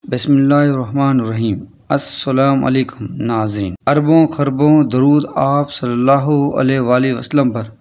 बिस्मिल्लाहिर्रहमानिर्रहीम। अस्सलामु अलैकुम नाज़रीन। अरबों खरबों दरूद आप सल्लल्लाहु अलैहि वसल्लम पर,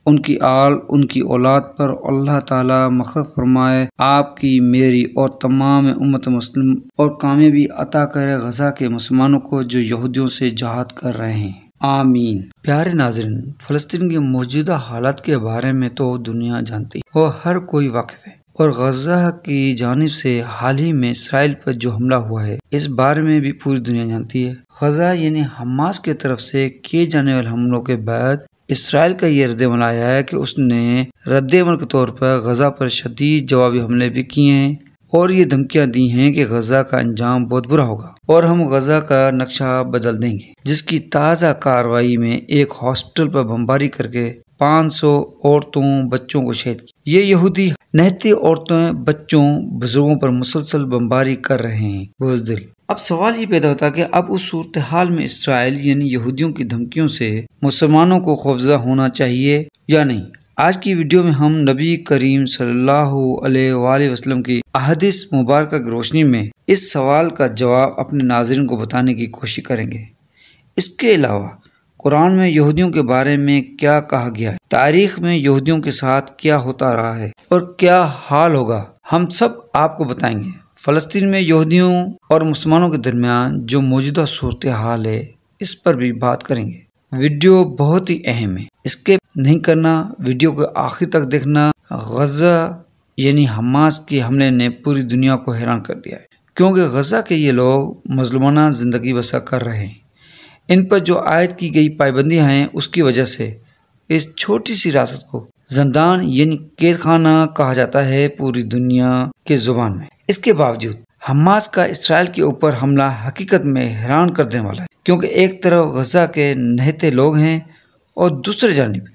उनकी आल, उनकी औलाद पर अल्लाह ताला मग़फ़िरत फरमाए, आपकी, मेरी और तमाम उम्मत मुस्लिम और कामयाबी अता करे गज़ा के मुसलमानों को जो यहूदियों से जहाद कर रहे हैं, आमीन। प्यारे नाज़रीन, फ़लस्तीन की मौजूदा हालत के बारे में तो दुनिया जानती है और हर कोई वाकिफ़ है, और गज़ा की जानिब से हाल ही में इसराइल पर जो हमला हुआ है, इस बारे में भी पूरी दुनिया जानती है। गज़ा यानी हमास की तरफ से किए जाने वाले हमलों के बाद इसराइल का ये रद्द-ए-अमल आया है कि उसने रद्द-ए-अमल के तौर पर गज़ा पर शदीद जवाबी हमले भी किए हैं और ये धमकियां दी हैं कि गज़ा का अंजाम बहुत बुरा होगा और हम गज़ा का नक्शा बदल देंगे, जिसकी ताज़ा कार्रवाई में एक हॉस्पिटल पर बमबारी करके 500 औरतों बच्चों को शहीद किया। ये यहूदी नहती औरतों बच्चों बुजुर्गों पर मुसलसल बमबारी कर रहे हैं। बुज़दिल। अब सवाल ये पैदा होता है कि अब उस सूरत हाल में इसराइल यानी यहूदियों की धमकियों से मुसलमानों को खौफज़दा होना चाहिए या नहीं। आज की वीडियो में हम नबी करीम सल्लल्लाहु अलैहि वसल्लम की अहदीस मुबारक की रोशनी में इस सवाल का जवाब अपने नाज़रीन को बताने की कोशिश करेंगे। इसके अलावा कुरान में यहूदियों के बारे में क्या कहा गया है, तारीख में यहूदियों के साथ क्या होता रहा है और क्या हाल होगा, हम सब आपको बताएंगे। फ़लस्तीन में यहूदियों और मुसलमानों के दरमियान जो मौजूदा सूरत हाल है, इस पर भी बात करेंगे। वीडियो बहुत ही अहम है, स्किप नहीं करना, वीडियो को आखिर तक देखना। गज़ा यानी हमास के हमले ने पूरी दुनिया को हैरान कर दिया है, क्योंकि गज़ा के ये लोग मज़लूमाना ज़िंदगी बसर कर रहे हैं। इन पर जो आयद की गई पाबंदियां हैं, उसकी वजह से इस छोटी सी रियासत को ज़िंदान यानी कैद खाना कहा जाता है पूरी दुनिया के ज़ुबान में। इसके बावजूद हमास का इसराइल के ऊपर हमला हकीकत में हैरान कर देने वाला है, क्योंकि एक तरफ गज़ा के नहते लोग हैं और दूसरी जानिब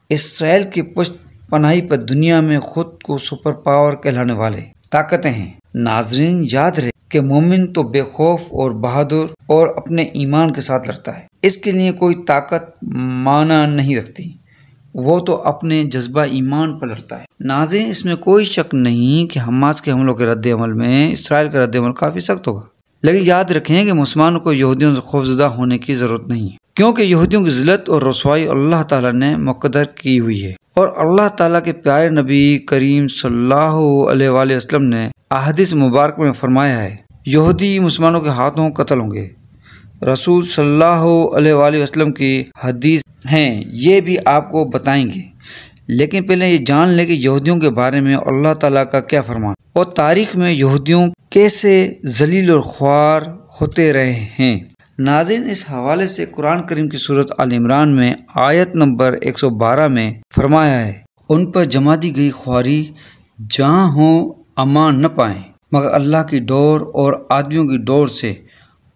इसराइल की पुष्ट पनाही पर दुनिया में खुद को सुपर पावर कहलाने वाले ताकतें हैं। नाजरीन, याद रहे कि मोमिन तो बेखौफ और बहादुर और अपने ईमान के साथ लड़ता है। इसके लिए कोई ताकत माना नहीं रखती, वो तो अपने जज्बा ईमान पर लड़ता है। नाज़रीन, इसमें कोई शक नहीं कि हमास के हमलों के रद्द-ए-अमल में इसराइल का रद्द-ए-अमल काफ़ी सख्त होगा, लेकिन याद रखें कि मुसलमानों को यहूदियों से खौफज़दा होने की ज़रूरत नहीं है, क्योंकि यहूदियों की ज़िल्लत और रसवाई अल्लाह ताला ने मुक़द्दर की हुई है और अल्लाह ताला के प्यारे नबी करीम सल्लल्लाहु अलैहि वसल्लम ने अहदीस मुबारक में फरमाया है, यहूदी मुसलमानों के हाथों कत्ल होंगे। रसूल सल्लल्लाहु अलैहि वसल्लम की हदीस हैं, ये भी आपको बताएंगे, लेकिन पहले ये जान लें कि यहूदियों के बारे में अल्लाह ताला का क्या फरमान और तारीख में यहूदियों कैसे जलील और ख्वार होते रहे हैं। नाज़रीन, इस हवाले से कुरान करीम की सूरत आल इमरान में आयत नंबर 112 में फरमाया है, उन पर जमा दी गई ख्वारी जहाँ हो अमान न पाएं मगर अल्लाह की डोर और आदमियों की डोर से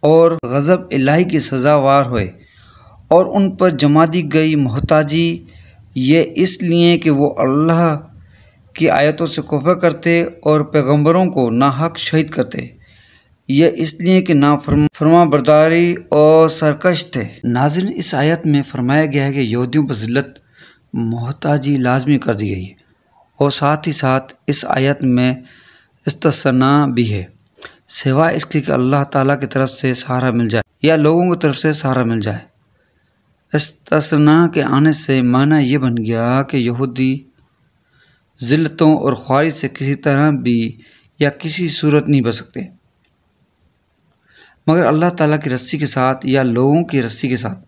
और गज़ब इलाही की सज़ावार हुए, और उन पर जमा दी गई मोहताजी ये इसलिए कि वो अल्लाह की आयतों से कुफ़र करते और पैगंबरों को नाहक शहीद करते, ये इसलिए कि नाफरमा बरदारी और सरकश थे। नाज़रीन, इस आयत में फरमाया गया है कि यहूदियों पर ज़िल्लत मोहताजी लाजमी कर दी गई है, और साथ ही साथ इस आयत में इस्तिस्ना भी है, सिवाय इसके कि अल्लाह ताला की तरफ से सहारा मिल जाए या लोगों की तरफ से सहारा मिल जाए। इस्तिस्ना के आने से माना ये बन गया कि यहूदी ज़िल्लतों और ख्वारी से किसी तरह भी या किसी सूरत नहीं बच सकते मगर अल्लाह ताला की रस्सी के साथ या लोगों की रस्सी के साथ।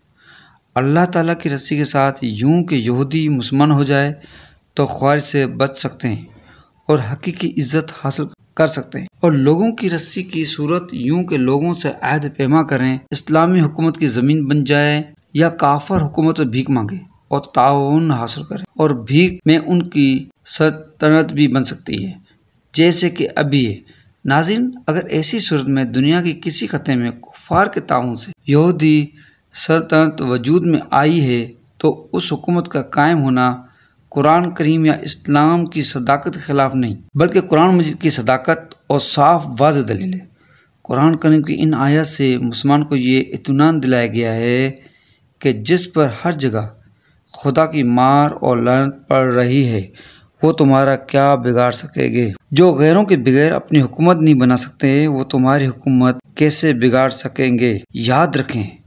अल्लाह ताला की रस्सी के साथ यूं कि यहूदी मुसलमान हो जाए तो ख्वारी से बच सकते हैं और हकीकी इज़्ज़त हासिल कर सकते हैं, और लोगों की रस्सी की सूरत यूं कि लोगों से अहद पैमा करें, इस्लामी हुकूमत की ज़मीन बन जाए या काफर हुकूमत से भीख मांगे और ताउन हासिल करें, और भीख में उनकी सल्तनत भी बन सकती है जैसे कि अभी है। नाज़रीन, अगर ऐसी सूरत में दुनिया के किसी खत्े में कुफार के ताउन से यहूदी सल्तनत वजूद में आई है तो उस हुकूमत का कायम होना कुरान करीम या इस्लाम की सदाकत के खिलाफ नहीं, बल्कि कुरान मजीद की सदाकत और साफ वाज़ेह दलील है। कुरान करीम की इन आयत से मुसलमान को ये इत्मीनान दिलाया गया है कि जिस पर हर जगह खुदा की मार और लानत पड़ रही है, वो तुम्हारा क्या बिगाड़ सकेंगे। जो गैरों के बगैर अपनी हुकूमत नहीं बना सकते, वो तुम्हारी हुकूमत कैसे बिगाड़ सकेंगे। याद रखें,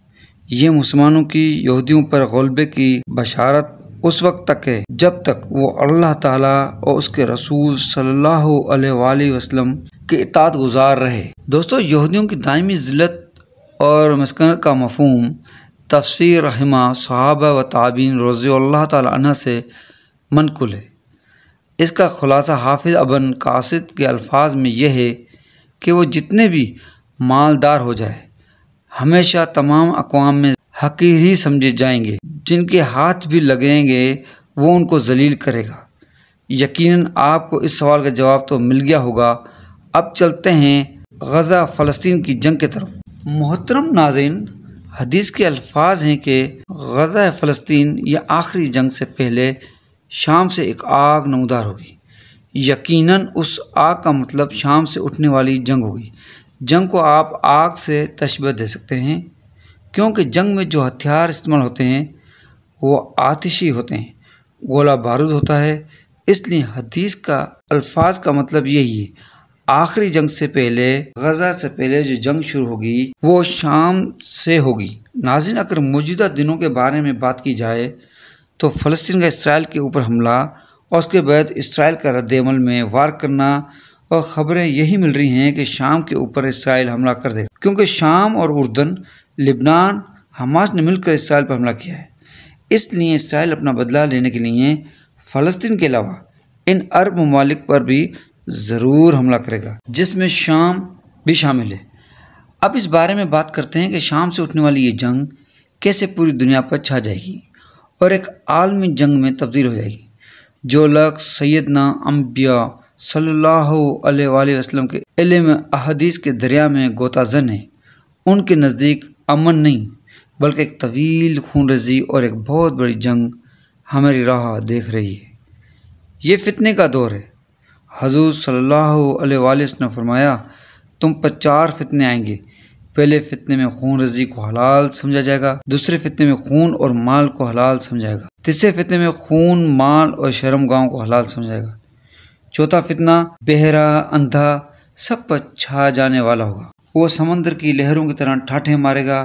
ये मुसलमानों की यहूदियों पर गलबे की बशारत उस वक्त तक है जब तक वो अल्लाह ताला और उसके रसूल सल्लल्लाहु अलैहि वसल्लम के इताअत गुजार रहे। दोस्तों, यहूदियों की दायमी ज़िल्लत और मस्कनत का मफ़हूम तफसीर रहमा सहाबा व ताबीन रज़ियल्लाहु ताला अन्हु से मनकुल है। इसका खुलासा हाफिज़ अबन कासिद के अल्फाज में यह है कि वो जितने भी मालदार हो जाए, हमेशा तमाम अक़वाम में हक़ीर ही समझे जाएंगे। जिनके हाथ भी लगेंगे वो उनको जलील करेगा। यकीनन आपको इस सवाल का जवाब तो मिल गया होगा। अब चलते हैं गज़ा फ़लस्तीन की जंग की तरफ। मोहतरम नाज़रीन, हदीस के अल्फाज हैं कि गज़ा फ़लस्तीन या आखिरी जंग से पहले शाम से एक आग नमूदार होगी। यकीनन उस आग का मतलब शाम से उठने वाली जंग होगी। जंग को आप आग से तशबीह दे सकते हैं, क्योंकि जंग में जो हथियार इस्तेमाल होते हैं वो आतिशी होते हैं, गोला बारूद होता है। इसलिए हदीस का अल्फाज का मतलब यही है, आखिरी जंग से पहले, गज़ा से पहले जो जंग शुरू होगी वो शाम से होगी। नाज़रीन, अगर मौजूदा दिनों के बारे में बात की जाए तो फ़लस्तीन का इसराइल के ऊपर हमला और उसके बाद इसराइल का रद्द-ए-अमल में वार करना, और ख़बरें यही मिल रही हैं कि शाम के ऊपर इसराइल हमला कर देगा, क्योंकि शाम और उर्दन, लिबनान, हमास ने मिलकर इसराइल पर हमला किया है। इसलिए इसराइल अपना बदला लेने के लिए फ़लस्तीन के अलावा इन अरब ममालिक पर भी ज़रूर हमला करेगा, जिसमें शाम भी शामिल है। अब इस बारे में बात करते हैं कि शाम से उठने वाली ये जंग कैसे पूरी दुनिया पर छा जाएगी और एक आलमी जंग में तब्दील हो जाएगी। जो लोग सैयदना अंबिया सल्लल्लाहु अलैहि वसल्लम के इल्म अहदीस के दरिया में गोताज़न है, उनके नज़दीक अमन नहीं बल्कि एक तवील खूनरेज़ी और एक बहुत बड़ी जंग हमारी राह देख रही है। ये फितने का दौर है। हज़ूर सल्लल्लाहु अलैहि वसल्लम ने फरमाया, तुम पर 4 फितने आएंगे। पहले फितने में खूनरेज़ी को हलाल समझा जाएगा, दूसरे फितने में खून और माल को हलाल समझाएगा, तीसरे फितने में खून, माल और शर्मगाहों को हलाल समझाएगा, चौथा फितना बहरा, अंधा सब पर छा जाने वाला होगा। वो समंदर की लहरों की तरह ठाठे मारेगा,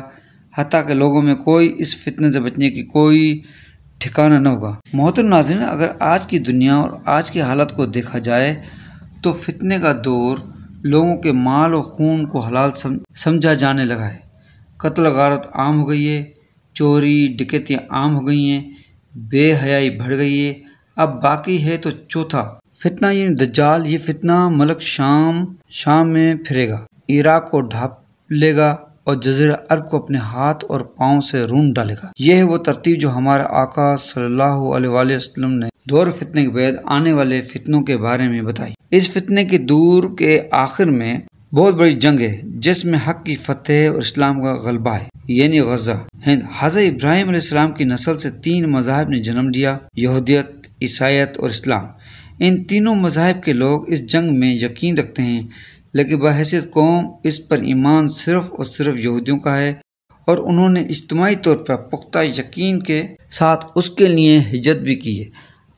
हत्ता के लोगों में कोई इस फितने से बचने की कोई ठिकाना न होगा। मोहतरम नाज़रीन, अगर आज की दुनिया और आज की हालत को देखा जाए तो फितने का दौर लोगों के माल और खून को हलाल समझा जाने लगा है। कत्ल गारत आम हो गई है, चोरी डकैतियाँ आम हो गई हैं, बेहयाई बढ़ गई है। अब बाकी है तो चौथा फितना, ये दज्जाल। ये फितना मलक शाम में फिरेगा, इराक को ढांप लेगा और जज़ीरा अरब को अपने हाथ और पाँव से रूंध डालेगा। यह है वो तरतीब जो हमारे आका सल्लल्लाहु अलैहि वसल्लम ने दौर फितने के बाद आने वाले फितनों के बारे में बताई। इस फितने के दूर के आखिर में बहुत बड़ी जंग है, जिसमें हक की फतेह और इस्लाम का गलबा है, यानी गज़ा हिंद। हज़रत इब्राहिम अलैहिस्सलाम की नस्ल से 3 मज़ाहिब ने जन्म लिया, यहूदियत, ईसाईयत और इस्लाम। इन तीनों मज़ाहिब के लोग इस जंग में यकीन रखते हैं, लेकिन बहैसियत कौम इस पर ईमान सिर्फ और सिर्फ यहूदियों का है, और उन्होंने इज्तिमाई तौर पर पुख्ता यकीन के साथ उसके लिए हिजरत भी की है।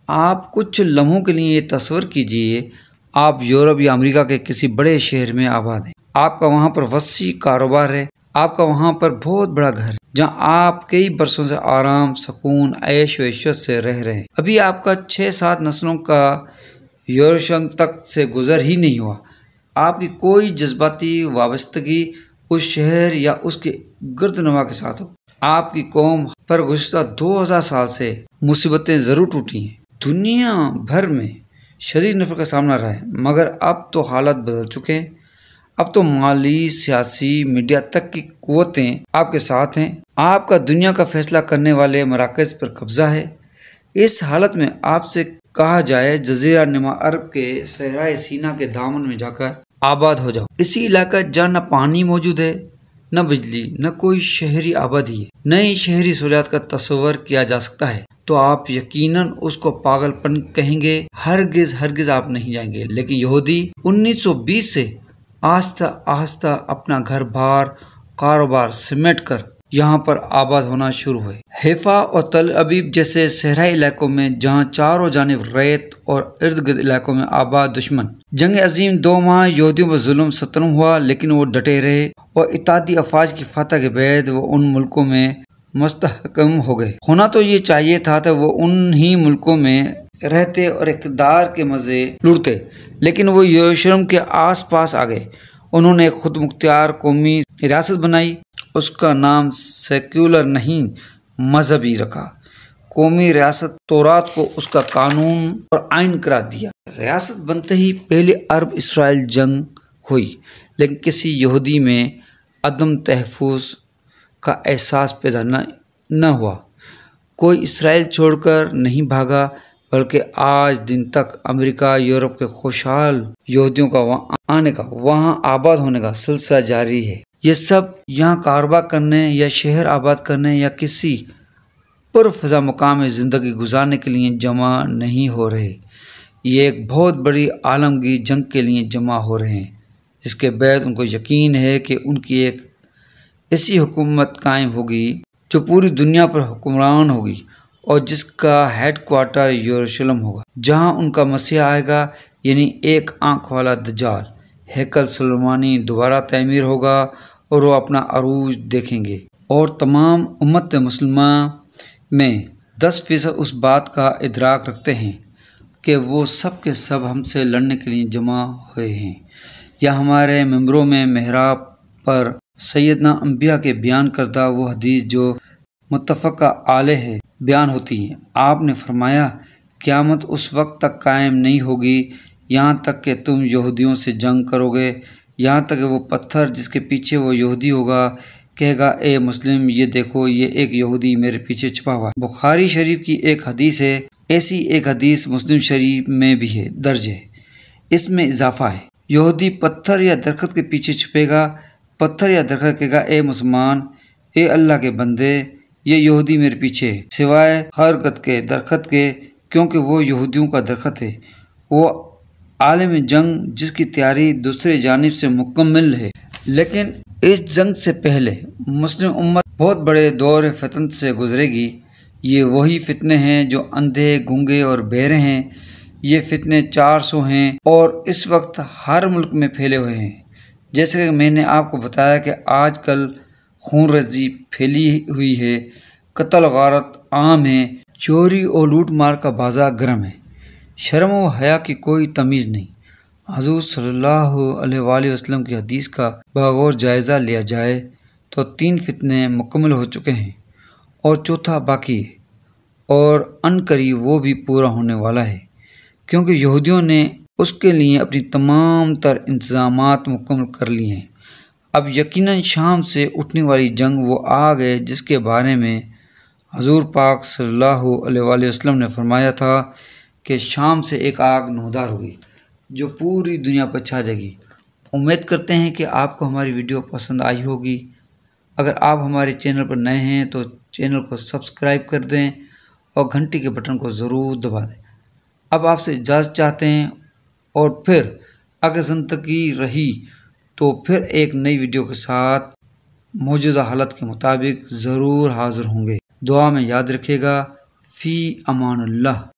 आप कुछ लम्हों के लिए ये तस्वर कीजिए, आप यूरोप या अमेरिका के किसी बड़े शहर में आबाद हैं। आपका वहाँ पर वसी कारोबार है, आपका वहाँ पर बहुत बड़ा घर है, जहाँ आप कई बरसों से आराम, सुकून, ऐश व इश्शत से रह रहे हैं। अभी आपका 6-7 नस्लों का यरूशलेम तक से गुजर ही नहीं हुआ। आपकी कोई जज्बाती वाबस्तगी उस शहर या उसके गर्दनवा के साथ हो। आपकी कौम पर गुज़श्ता 2000 साल से मुसीबतें ज़रूर टूटी हैं। दुनिया भर में शदीद नफरत का सामना रहा है, मगर अब तो हालात बदल चुके हैं। अब तो माली, सियासी, मीडिया तक की कुव्वतें आपके साथ हैं। आपका दुनिया का फैसला करने वाले मराकज़ पर कब्जा है। इस हालत में आपसे कहा जाए जज़ीरा नुमा अरब के सहराए सीना के दामन में जाकर आबाद हो जाओ। इसी इलाका जहाँ न पानी मौजूद है, न बिजली, न कोई शहरी आबादी है, नई शहरी सहूलियात का तस्वर किया जा सकता है, तो आप यकीनन उसको पागलपन कहेंगे। हरगिज आप नहीं जाएंगे। लेकिन यहूदी 1920 से आस्ता आस्ता अपना घर बार, कारोबार समेट कर यहाँ पर आबाद होना शुरू हुए। हैफा और तल अबीब जैसे सहराई इलाकों में जहां चारों जानिब रेत और इर्द गिर्द इलाकों में आबाद दुश्मन। जंग अजीम 2 माह यहूदियों पर जुल्म सतरम हुआ, लेकिन वो डटे रहे और इत्तेहादी अफवाज की फतह के बाद वो उन मुल्कों में मुस्तहकम हो गए। होना तो ये चाहिए था तो वो उन ही मुल्कों में रहते और इक़्तिदार के मज़े लुटते, लेकिन वो यरूशलेम के आस पास आ गए। उन्होंने एक खुद मुख्तियार कौमी रियासत बनाई। उसका नाम सेक्युलर नहीं मजहबी रखा। कौमी रियासत तौरात को उसका कानून और आइन करार दिया। रियासत बनते ही पहले अरब इसराइल जंग हुई, लेकिन किसी यहूदी में अदम तहफ़्फ़ुज़ का एहसास पैदा न हुआ। कोई इसराइल छोड़कर नहीं भागा, बल्कि आज दिन तक अमेरिका यूरोप के खुशहाल यहूदियों का वहाँ आने का, वहाँ आबाद होने का सिलसिला जारी है। ये सब यहाँ कारोबार करने या शहर आबाद करने या किसी पुरफ़ज़ा मुकाम में ज़िंदगी गुजारने के लिए जमा नहीं हो रहे। ये एक बहुत बड़ी आलमगीर जंग के लिए जमा हो रहे हैं, जिसके बाद उनको यकीन है कि उनकी एक ऐसी हुकूमत कायम होगी जो पूरी दुनिया पर हुक्मरान होगी और जिसका हेडक्वार्टर यरूशलेम होगा, जहां उनका मसीहा आएगा, यानी एक आंख वाला दज्जाल। हैकल सुलेमानी दोबारा तमीर होगा और वो अपना अरूज देखेंगे और तमाम उम्मत मुसलमा में 10% उस बात का इदराक रखते हैं कि वो सब के सब हमसे लड़ने के लिए जमा हुए हैं। या हमारे मेंबरों में मेहराब पर सैयदना अंबिया के बयान करदा वो हदीस जो मुत्तफ़क़ा आले है बयान होती हैं। आपने फरमाया, क़यामत उस वक्त तक कायम नहीं होगी यहाँ तक कि तुम यहूदियों से जंग करोगे, यहाँ तक कि वो पत्थर जिसके पीछे वो यहूदी होगा कहेगा, ए मुस्लिम ये देखो ये एक यहूदी मेरे पीछे छुपा हुआ है। बुखारी शरीफ की एक हदीस है। ऐसी एक हदीस मुस्लिम शरीफ में भी है, दर्ज है। इसमें इजाफा है, यहूदी पत्थर या दरख्त के पीछे छुपेगा। पत्थर या दरख्त कहेगा, ए मुसलमान, ए अल्लाह के बंदे, ये यहूदी मेरे पीछे है, सिवाय खरगत के दरख्त के, क्योंकि वो यहूदियों का दरख्त है। वो आलम जंग जिसकी तैयारी दूसरे जानिब से मुकम्मल है। लेकिन इस जंग से पहले मुस्लिम उम्मत बहुत बड़े दौर फितन से गुजरेगी। ये वही फितने हैं जो अंधे, गूंगे और बहरे हैं। ये फितने 400 हैं और इस वक्त हर मुल्क में फैले हुए हैं। जैसे कि मैंने आपको बताया कि आजकल खून रजी फैली हुई है, कत्ल गारत आम है, चोरी और लूट मार का बाजार गर्म है, शर्म व हया की कोई तमीज़ नहीं। हज़ूर सल्लल्लाहु अलैहि वसल्लम की हदीस का बगौर जायज़ा लिया जाए तो 3 फितने मुकम्मल हो चुके हैं और चौथा बाकी है और अनकरीब वो भी पूरा होने वाला है, क्योंकि यहूदियों ने उसके लिए अपनी तमाम तर इंतज़ामात मुकम्मल कर लिए हैं। अब यकीनन शाम से उठने वाली जंग वो आ गए जिसके बारे में हज़ूर पाक सल्लल्लाहु अलैहि वसल्लम ने फरमाया था कि शाम से एक आग नमदार होगी जो पूरी दुनिया पर छा जाएगी। उम्मीद करते हैं कि आपको हमारी वीडियो पसंद आई होगी। अगर आप हमारे चैनल पर नए हैं तो चैनल को सब्सक्राइब कर दें और घंटी के बटन को ज़रूर दबा दें। अब आपसे इजाज़त चाहते हैं और फिर अगर ज़िंदगी रही तो फिर एक नई वीडियो के साथ मौजूदा हालत के मुताबिक ज़रूर हाज़िर होंगे। दुआ में याद रखिएगा। फ़ी अमानुल्लाह।